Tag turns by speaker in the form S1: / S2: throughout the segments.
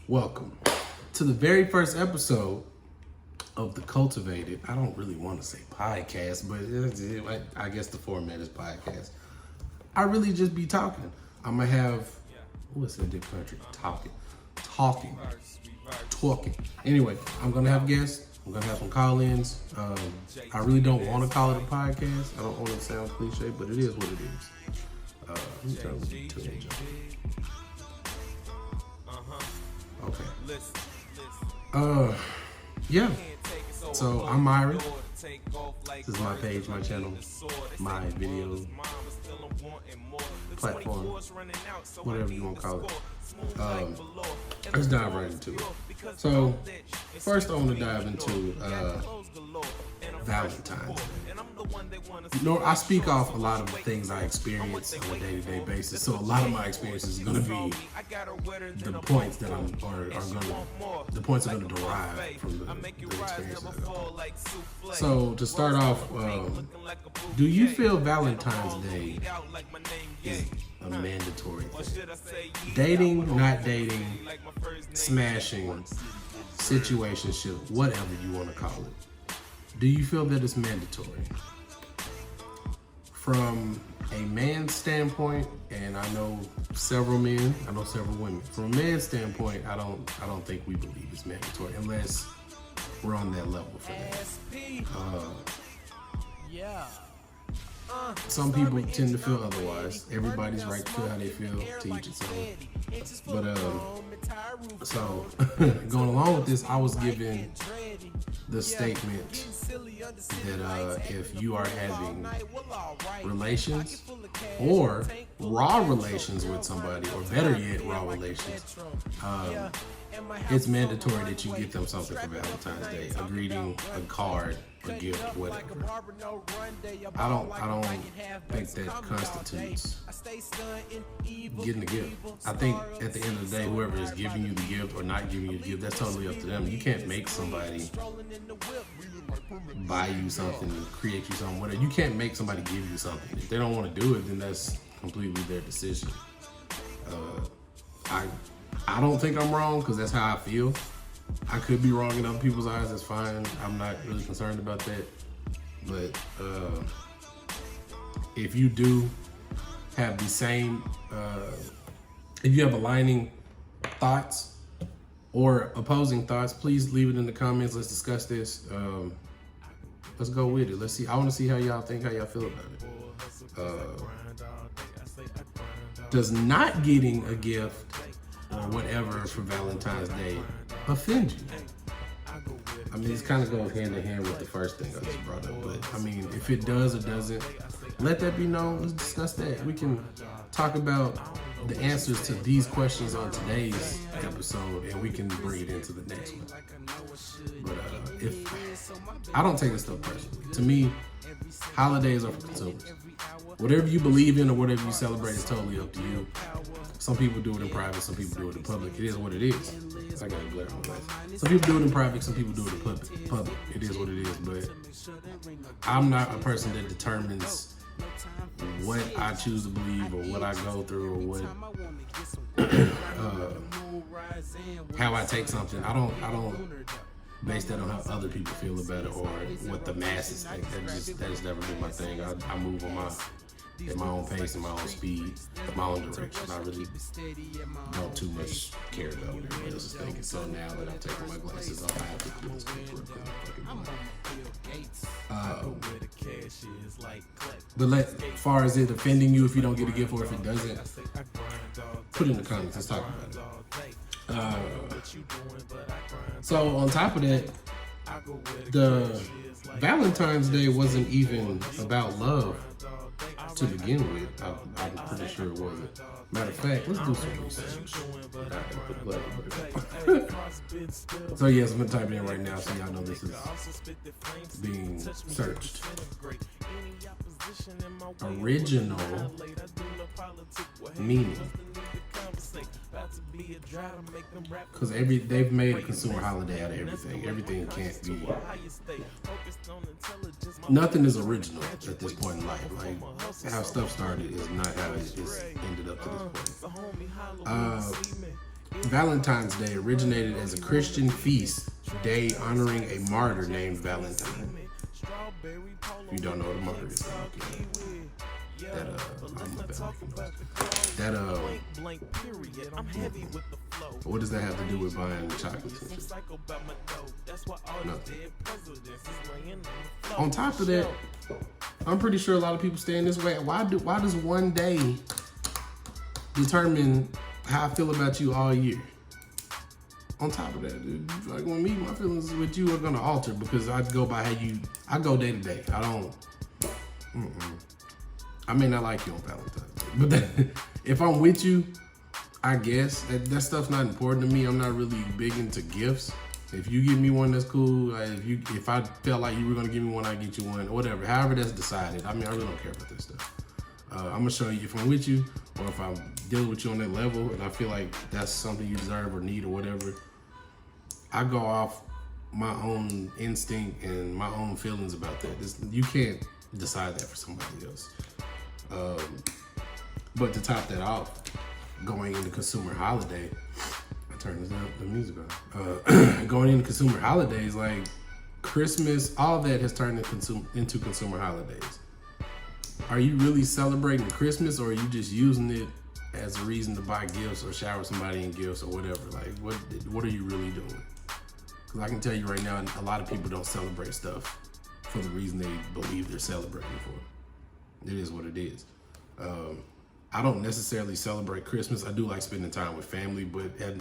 S1: Welcome to the very first episode of the Cultivated. I don't really want to say podcast, but I guess the format is podcast. I really just be talking. I'm gonna have, what's that dick country? Talking. Anyway, I'm gonna have guests. I'm gonna have some call-ins. I really don't want to call it a podcast. I don't want it to sound cliche, but it is what it is. Let me turn the tune up. Okay. Yeah. So I'm Myron. This is my page, my channel, my video platform, whatever you want to call it. Let's dive right into it. So first I want to dive into Valentine. I speak off a lot of the things I experience on a day-to-day basis. So a lot of my experiences is going to be the points that the points are going to derive from the experiences that I have. So to start off, do you feel Valentine's Day is a mandatory thing? Dating, not dating, smashing, situationship, whatever you want to call it. Do you feel that it's mandatory? From a man's standpoint, and I know several men, I know several women. From a man's standpoint, I don't think we believe it's mandatory unless we're on that level for that. Some people tend to feel otherwise. Everybody's right to feel how they feel, to each its own. But so going along with this, I was given the statement that if you are having relations or raw relations with somebody, or better yet, raw relations, it's mandatory that you get them something for Valentine's Day, a greeting, a card, a gift, whatever. I don't think that constitutes getting a gift. I think at the end of the day, whoever is giving you the gift or not giving you the gift, that's totally up to them. You can't make somebody buy you something, create you something, whatever. You can't make somebody give you something. If they don't want to do it, then that's completely their decision. I don't think I'm wrong because that's how I feel. I could be wrong in other people's eyes. That's fine. I'm not really concerned about that. But if you do have the same, if you have aligning thoughts or opposing thoughts, please leave it in the comments. Let's discuss this. Let's go with it. Let's see. I want to see how y'all think, how y'all feel about it. Does not getting a gift or whatever for Valentine's Day offend you? I mean, this kind of goes hand in hand with the first thing I just brought up, but I mean, if it does or doesn't, let that be known. Let's discuss that. We can talk about the answers to these questions on today's episode, and we can bring it into the next one. But I don't take this stuff personally. To me, holidays are for consumers. Whatever you believe in or whatever you celebrate is totally up to you. Some people do it in private, some people do it in public. It is what it is. I got a glare on my glass. Some people do it in private, some people do it in public. It is what it is, but I'm not a person that determines what I choose to believe or what I go through or what how I take something. I don't base that on how other people feel about it or what the masses think. That has never been my thing. I move on at my own pace and my own speed, my own direction. I really don't too much care about what everybody else is thinking. So now that I'm taking my glasses off, I have to do this But as far as it offending you if you don't get a gift or if it doesn't, put it in the comments. Let's talk about it. So on top of that, the Valentine's Day wasn't even about love to begin with. I'm pretty sure it wasn't. Matter of fact, let's do some research. So yes, I'm gonna type it in right now so y'all know this is being searched. Original meaning Because they've made a consumer holiday out of everything. Everything can't be. Nothing is original at this point in life. Like how stuff started is not how it's ended up to this point. Valentine's Day originated as a Christian feast day honoring a martyr named Valentine. If you don't know what a martyr is, what does that have to do with buying chocolates? Nothing. On top of that, I'm pretty sure a lot of people stay in this way. Why does one day determine how I feel about you all year? On top of that, dude, like with me, my feelings with you are gonna alter because I go by I go day to day. I don't. I may not like you on Valentine's Day, but then, if I'm with you, I guess that stuff's not important to me. I'm not really big into gifts. If you give me one, that's cool. If I felt like you were gonna give me one, I get you one, whatever. However that's decided. I mean, I really don't care about this stuff. I'm gonna show you if I'm with you or if I'm dealing with you on that level and I feel like that's something you deserve or need or whatever. I go off my own instinct and my own feelings about that. You can't decide that for somebody else. But to top that off, going into consumer holiday, I turn the music on. Going into consumer holidays, like Christmas, all that has turned into consumer holidays. Are you really celebrating Christmas, or are you just using it as a reason to buy gifts or shower somebody in gifts or whatever? Like, what are you really doing? Because I can tell you right now, a lot of people don't celebrate stuff for the reason they believe they're celebrating for. It is what it is. I don't necessarily celebrate Christmas. I do like spending time with family, but at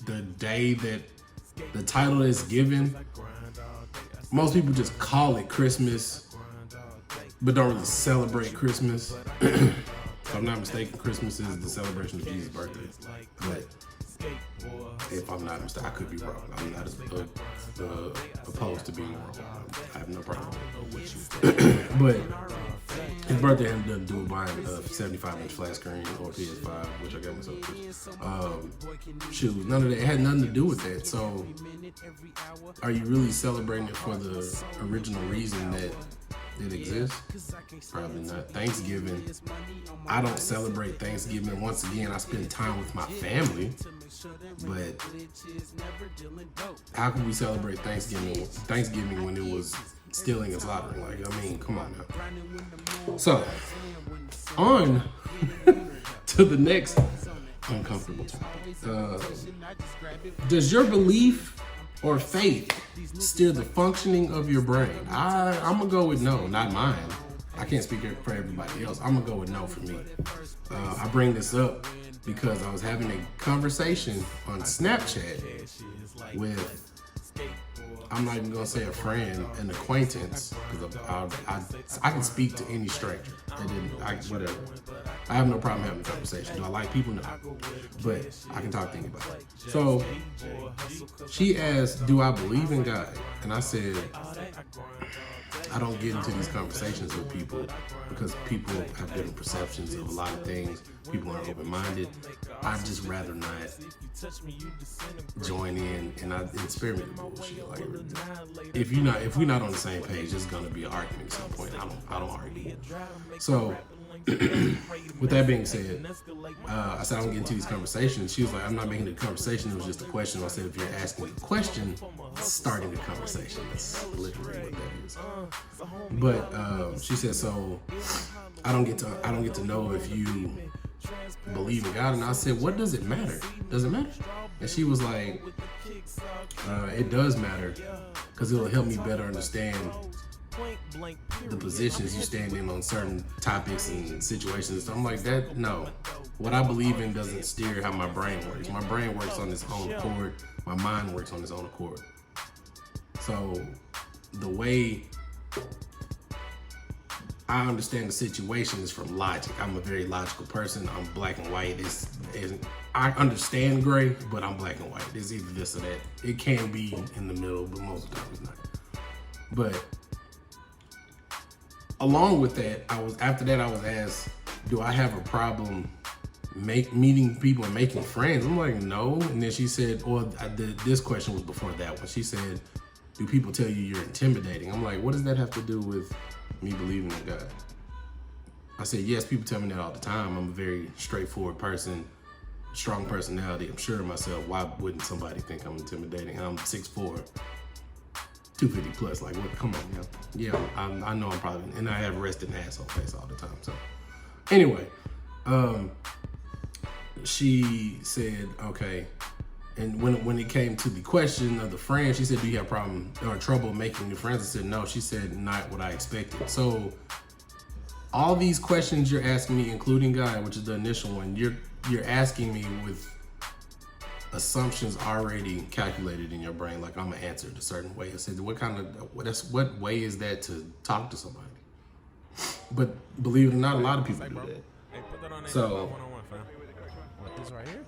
S1: the day that the title is given, most people just call it Christmas, but don't really celebrate Christmas. If I'm not mistaken, Christmas is the celebration of Jesus' birthday. But if I'm not mistaken, I could be wrong. I'm not opposed to being wrong. I have no problem with you. But his birthday had nothing to do with buying a 75-inch flat screen or PS5, which I got myself. Shoes, none of that. It had nothing to do with that. So, are you really celebrating it for the original reason that it exists? Probably not. Thanksgiving, I don't celebrate Thanksgiving. Once again, I spend time with my family, but how can we celebrate Thanksgiving when it was stealing and slaughtering? Like, I mean, come on now. So, on to the next uncomfortable topic. Does your belief or faith steer the functioning of your brain? I'm gonna go with no, not mine. I can't speak for everybody else. I'm gonna go with no for me. I bring this up because I was having a conversation on Snapchat with, I'm not even gonna say a friend, an acquaintance, because I can speak to any stranger. Whatever. I have no problem having a conversation. Do I like people? No. But I can talk to anybody. So she asked, do I believe in God? And I said, I don't get into these conversations with people because people have different perceptions of a lot of things. People aren't open-minded. I'd just rather not join in and experiment with bullshit. Like, if we're not on the same page, it's gonna be an argument at some point. I don't argue. So with that being said, I said I don't get into these conversations. She was like, I'm not making a conversation. It was just a question. I said, if you're asking a question, starting the conversation. That's literally what that is. But she said, so I don't get to know if you believe in God. And I said, what does it matter? Does it matter? And she was like, it does matter because it'll help me better understand the positions you stand in on certain topics and situations. So I'm like, that, no. What I believe in doesn't steer how my brain works. My brain works on its own accord. My mind works on its own accord. So the way I understand the situation is from logic. I'm a very logical person. I'm black and white. I understand gray, but I'm black and white. It's either this or that. It can be in the middle, but most of the time it's not. But along with that, I was asked, do I have a problem meeting people and making friends. I'm like, no. And then she said, this question was before that one. She said, do people tell you you're intimidating? I'm like, what does that have to do with me believing in God? I said, yes, people tell me that all the time. I'm a very straightforward person, strong personality. I'm sure of myself. Why wouldn't somebody think I'm intimidating? And I'm 6'4", 250 plus. Like, what? Come on, yo. Yeah, I know I'm probably, and I have a resting asshole face all the time. So, anyway, she said, okay. And when it came to the question of the friend, she said, do you have problem or trouble making new friends? I said, no. She said, not what I expected. So all these questions you're asking me, including God, which is the initial one, you're asking me with assumptions already calculated in your brain, like I'm gonna answer it a certain way. I said, what way is that to talk to somebody? But believe it or not, a lot of people do that. So
S2: this right here?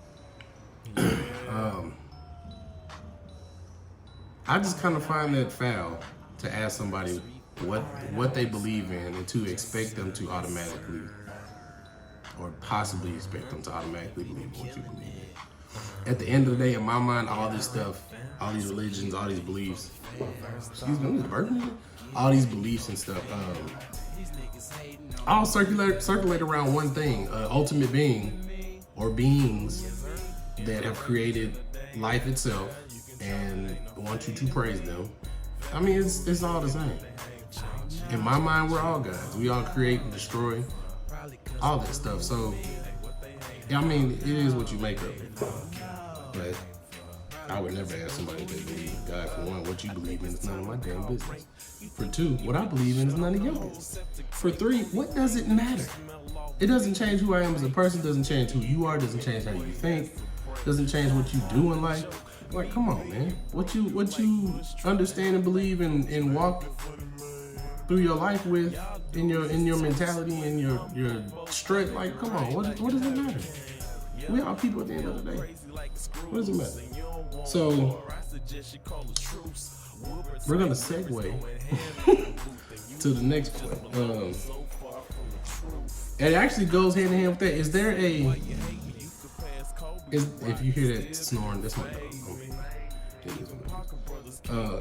S1: I just kind of find that foul to ask somebody what they believe in and to expect them to automatically, or possibly expect them to automatically believe what you believe in. At the end of the day, in my mind, all this stuff, all these religions, all these beliefs, excuse me, I'm just burping. All these beliefs and stuff, all circulate around one thing: ultimate being or beings that have created life itself and want you to praise them. I mean, it's all the same. In my mind, we're all gods. We all create and destroy all that stuff. So, I mean, it is what you make of it. But I would never ask somebody if they believe in God. For one, what you believe in is none of my damn business. For two, what I believe in is none of your business. For three, what does it matter? It doesn't change who I am as a person, doesn't change who you are, doesn't change how you think, doesn't change what you do in life. Like, come on, man. What you understand and believe and walk through your life with, in your mentality and your strength, like, come on, what does it matter? We are people at the end of the day. What does it matter? So we're gonna segue to the next point. It actually goes hand in hand with that. Is there if you hear that snoring, that's my dog.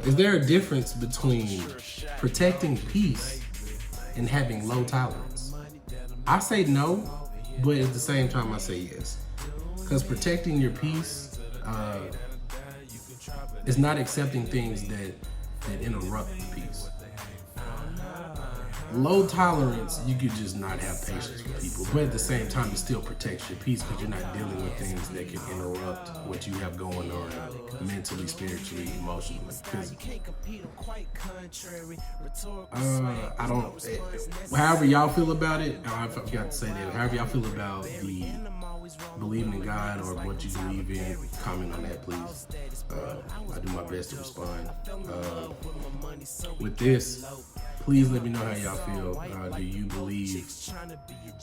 S1: Is there a difference between protecting peace and having low tolerance? I say no, but at the same time I say yes. Because protecting your peace is not accepting things that interrupt the peace. Low tolerance, you could just not have patience with people, but at the same time, it still protects your peace because you're not dealing with things that can interrupt what you have going on mentally, spiritually, emotionally, physically. I don't. However y'all feel about it, I forgot to say that. However y'all feel about the believing in God or what you believe in, comment on that, please. I do my best to respond. With this, please let me know how y'all feel. Do you believe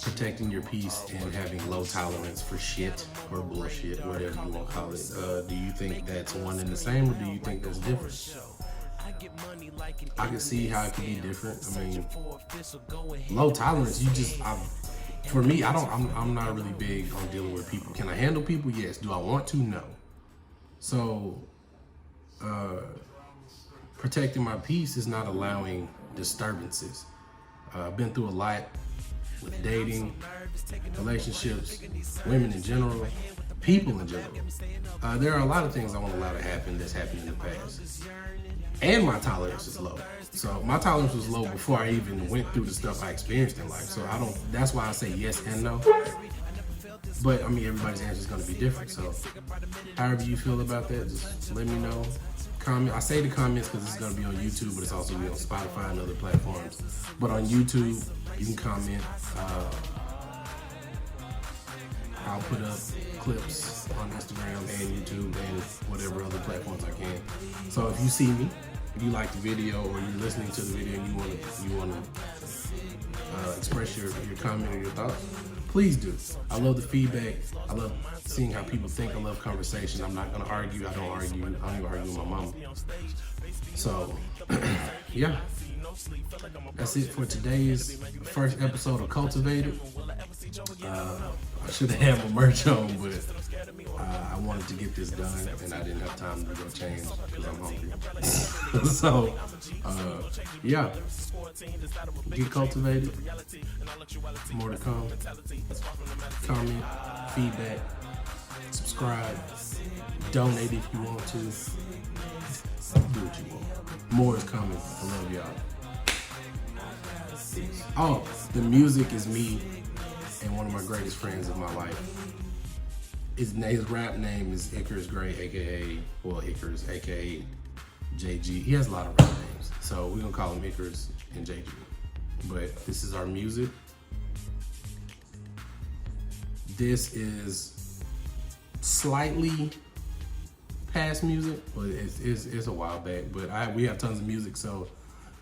S1: protecting your peace and having low tolerance for shit or bullshit, whatever you want to call it? Do you think that's one and the same, or do you think that's different? I can see how it can be different. I mean, low tolerance, for me, I'm not really big on dealing with people. Can I handle people? Yes. Do I want to? No. So, protecting my peace is not allowing disturbances. I've been through a lot with dating, relationships, women in general, people in general. There are a lot of things I won't allow to happen that's happened in the past. And my tolerance is low. So my tolerance was low before I even went through the stuff I experienced in life. So that's why I say yes and no. But I mean, everybody's answer is going to be different. So however you feel about that, just let me know. Comment. I say the comments because it's going to be on YouTube, but it's also going to be on Spotify and other platforms. But on YouTube, you can comment. I'll put up clips on Instagram and YouTube and whatever other platforms I can. So if you see me, if you like the video or you're listening to the video and you want to express your comment or your thoughts, please do. I love the feedback. I love seeing how people think. I love conversation. I'm not gonna argue. I don't argue. I don't even argue with my mama. So, yeah. That's it for today's first episode of Cultivated. I should have had my merch on, but I wanted to get this done, and I didn't have time to go change because I'm hungry. So, yeah, get cultivated. More to come. Comment, feedback, subscribe, donate if you want to. Do what you want. More is coming. I love y'all. Oh, the music is me and one of my greatest friends of my life. His rap name is Icarus Gray, aka Icarus, aka JG. He has a lot of rap names, so we're gonna call him Icarus and JG. But this is our music. This is slightly past music, but it's a while back. But we have tons of music, so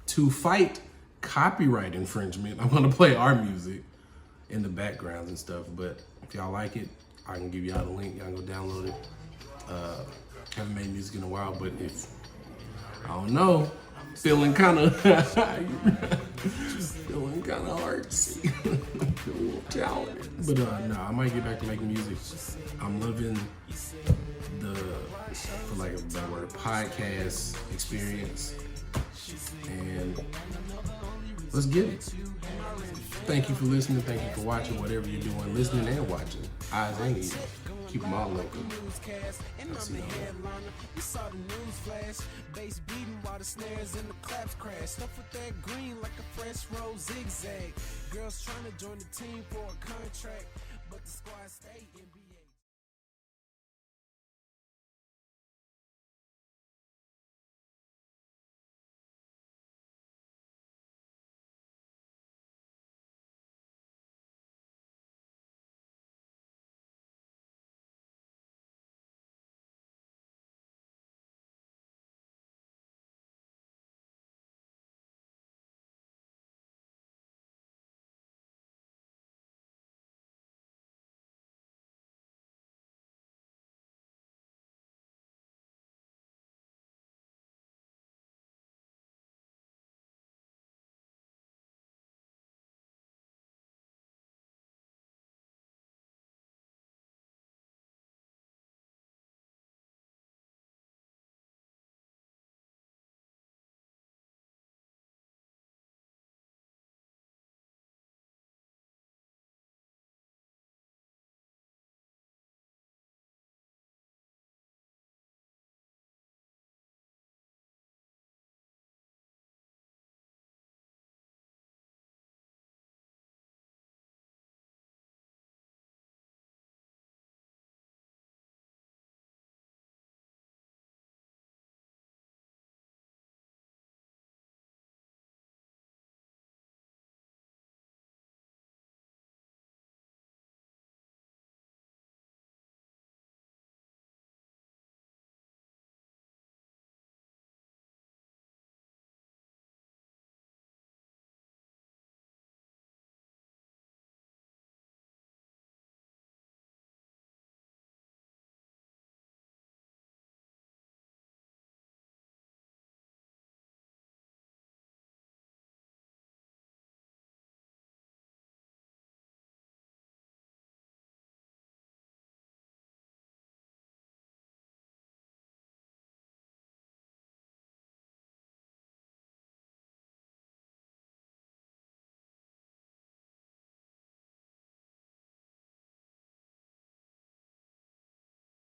S1: to fight copyright infringement, I'm gonna play our music in the backgrounds and stuff. But if y'all like it, I can give y'all the link. Y'all can go download it. Haven't made music in a while, but if I don't know, feeling kind of artsy, feeling a little talented. But no, I might get back to making music. I'm loving for lack of a better word, podcast experience, and let's get it. Thank you for listening. Thank you for watching. Whatever you're doing, listening and watching, eyes and ears, keep them all open. I'll see you later.
S3: You saw the news flash, bass beating while the snares and the claps crash. Stuff with that green like a fresh roll zigzag. Girls trying to join the team for a contract, but the squad stay in.